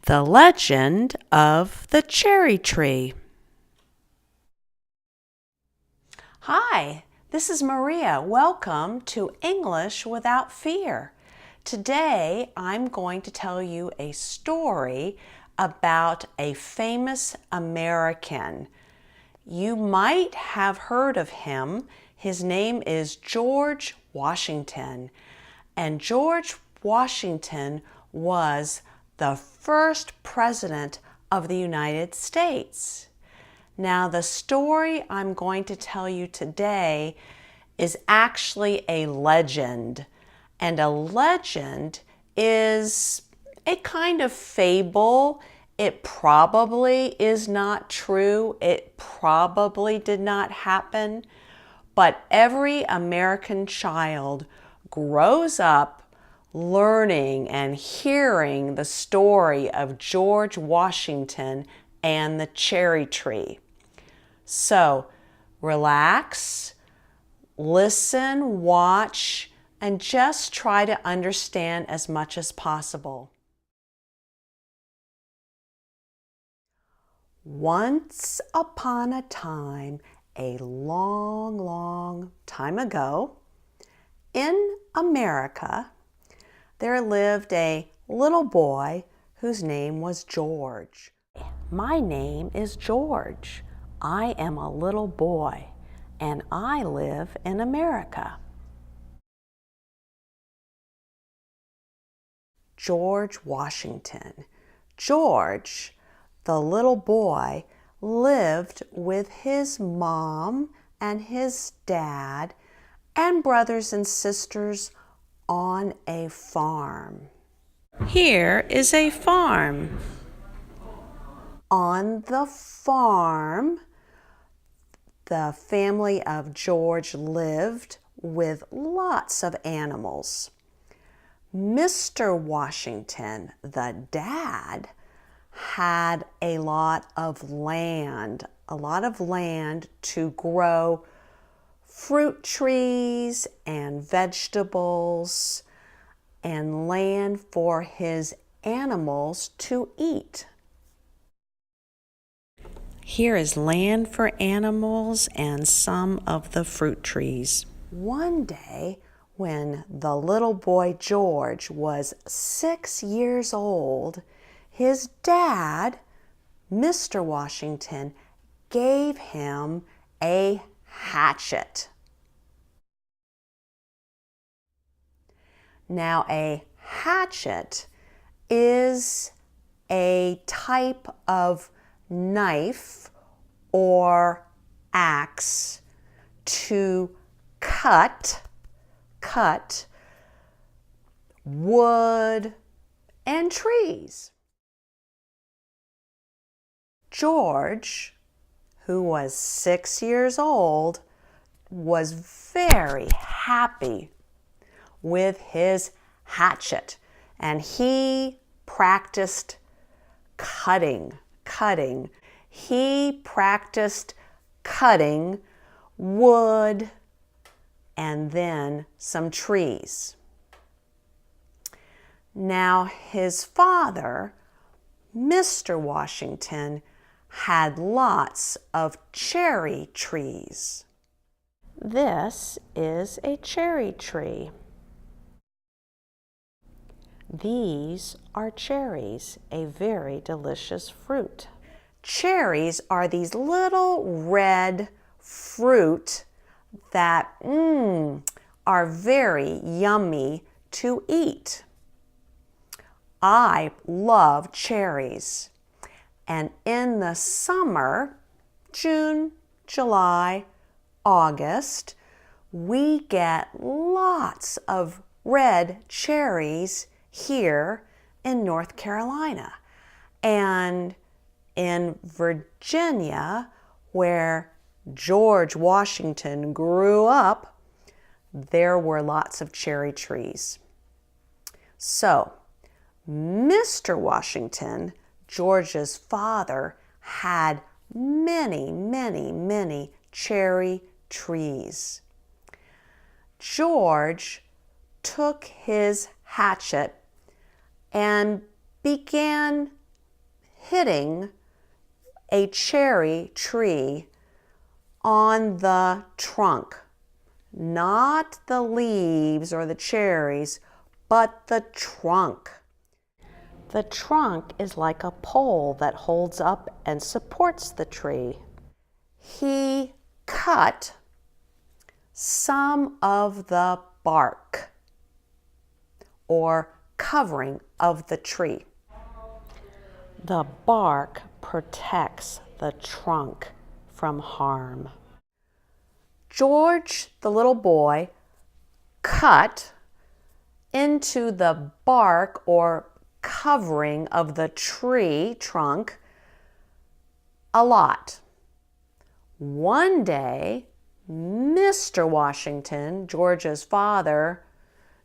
The Legend of the Cherry Tree. Hi, this is Maria. Welcome to English Without Fear. Today I'm going to tell you a story about a famous American. You might have heard of him. His name is George Washington. And George Washington was the first president of the United States. Now, the story I'm going to tell you today is actually a legend. And a legend is a kind of fable. It probably is not true. It probably did not happen. But every American child grows up learning and hearing the story of George Washington and the cherry tree. So relax, listen, watch, and just try to understand as much as possible. Once upon a time, a long, long time ago, in America, there lived a little boy whose name was George. My name is George. I am a little boy, and I live in America. George Washington. George, the little boy, lived with his mom and his dad and brothers and sisters on a farm. Here is a farm. On the farm, the family of George lived with lots of animals. Mr. Washington, the dad, had a lot of land to grow fruit trees and vegetables and land for his animals to eat. Here is land for animals and some of the fruit trees. One day, when the little boy George was 6 years old, his dad, Mr. Washington, gave him a hatchet. Now, a hatchet is a type of knife or axe to cut wood and trees. George, who was 6 years old, was very happy with his hatchet, and he practiced cutting. He practiced cutting wood and then some trees. Now, his father, Mr. Washington, had lots of cherry trees. This is a cherry tree. These are cherries, a very delicious fruit. Cherries are these little red fruit that are very yummy to eat. I love cherries. And in the summer, June, July, August, we get lots of red cherries here in North Carolina. And in Virginia, where George Washington grew up, there were lots of cherry trees. So, Mr. Washington, George's father, had many, many, many cherry trees. George took his hatchet and began hitting a cherry tree on the trunk. Not the leaves or the cherries, but the trunk. The trunk is like a pole that holds up and supports the tree. He cut some of the bark or covering of the tree. The bark protects the trunk from harm. George, the little boy, cut into the bark or covering of the tree trunk a lot. One day, Mr. Washington, George's father,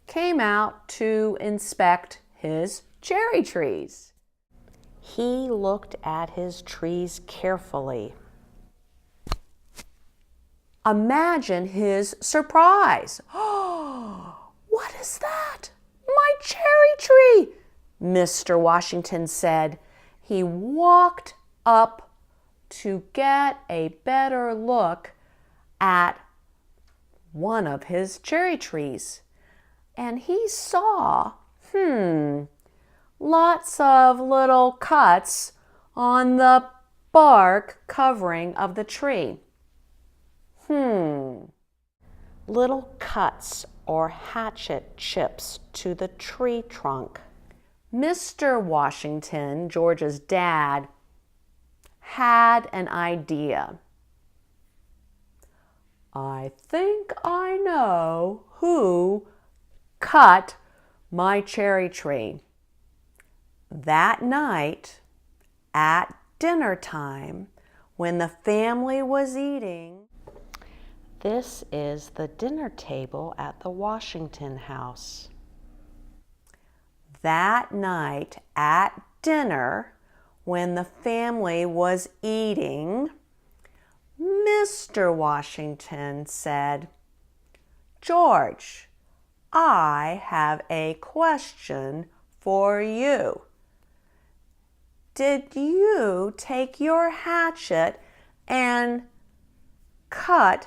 came out to inspect his cherry trees. He looked at his trees carefully. Imagine his surprise. Oh, what is that? My cherry tree, Mr. Washington said. He walked up to get a better look at one of his cherry trees. And he saw, lots of little cuts on the bark covering of the tree. Little cuts or hatchet chips to the tree trunk. Mr. Washington, George's dad, had an idea. I think I know who cut my cherry tree. That night, at dinner time, when the family was eating, this is the dinner table at the Washington house. That night at dinner, when the family was eating, Mr. Washington said, George, I have a question for you. Did you take your hatchet and cut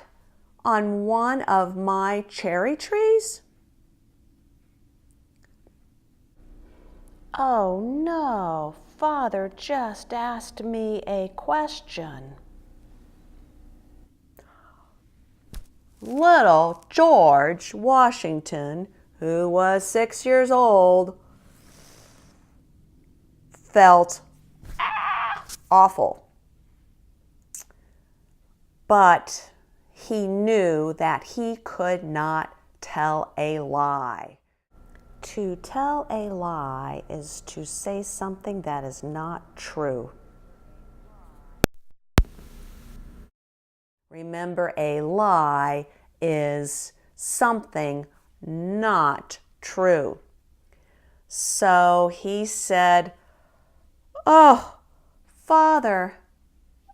on one of my cherry trees? Oh no, Father just asked me a question. Little George Washington, who was 6 years old, felt awful. But he knew that he could not tell a lie. To tell a lie is to say something that is not true. Remember, a lie is something not true. So he said, Oh, Father,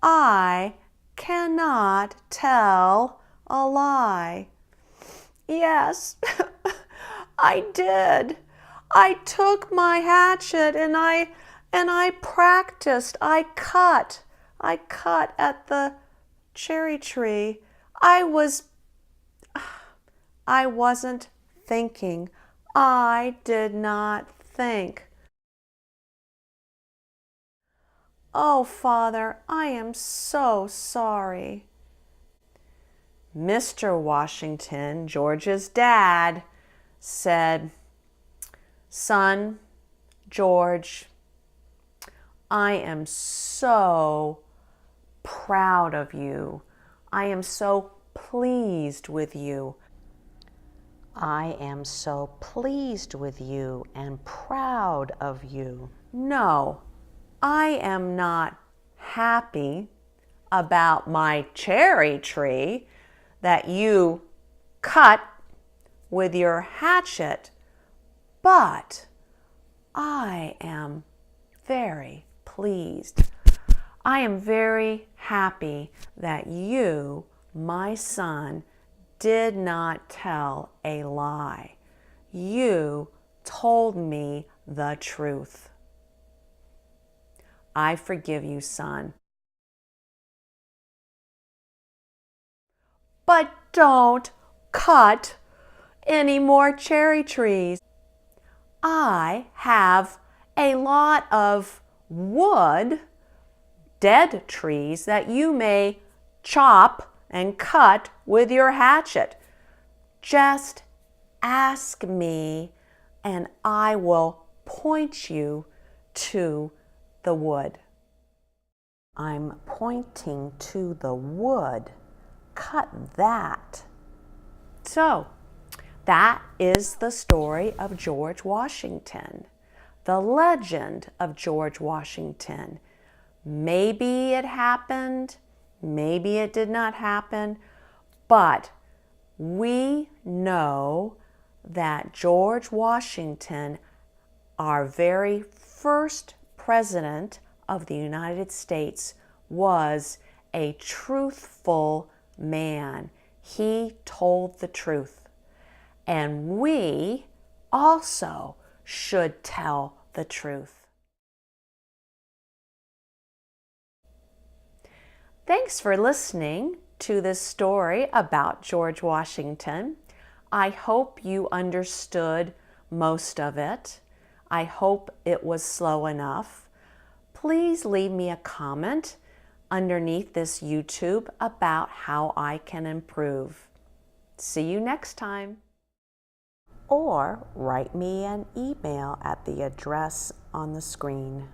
I cannot tell a lie. Yes, I did. I took my hatchet and I practiced. I cut at the cherry tree. I wasn't thinking. I did not think. Oh, Father, I am so sorry. Mr. Washington, George's dad, said, Son, George, I am so proud of you. I am so pleased with you. I am so pleased with you and proud of you. No, I am not happy about my cherry tree that you cut with your hatchet, but I am very pleased. I am very happy that you, my son, did not tell a lie. You told me the truth. I forgive you, son. But don't cut any more cherry trees. I have a lot of wood, dead trees that you may chop and cut with your hatchet. Just ask me and I will point you to the wood. I'm pointing to the wood. Cut that. So, that is the story of George Washington, the legend of George Washington. Maybe it happened, maybe it did not happen, but we know that George Washington, our very first president of the United States, was a truthful man. He told the truth. And we also should tell the truth. Thanks for listening to this story about George Washington. I hope you understood most of it. I hope it was slow enough. Please leave me a comment underneath this YouTube about how I can improve. See you next time. Or write me an email at the address on the screen.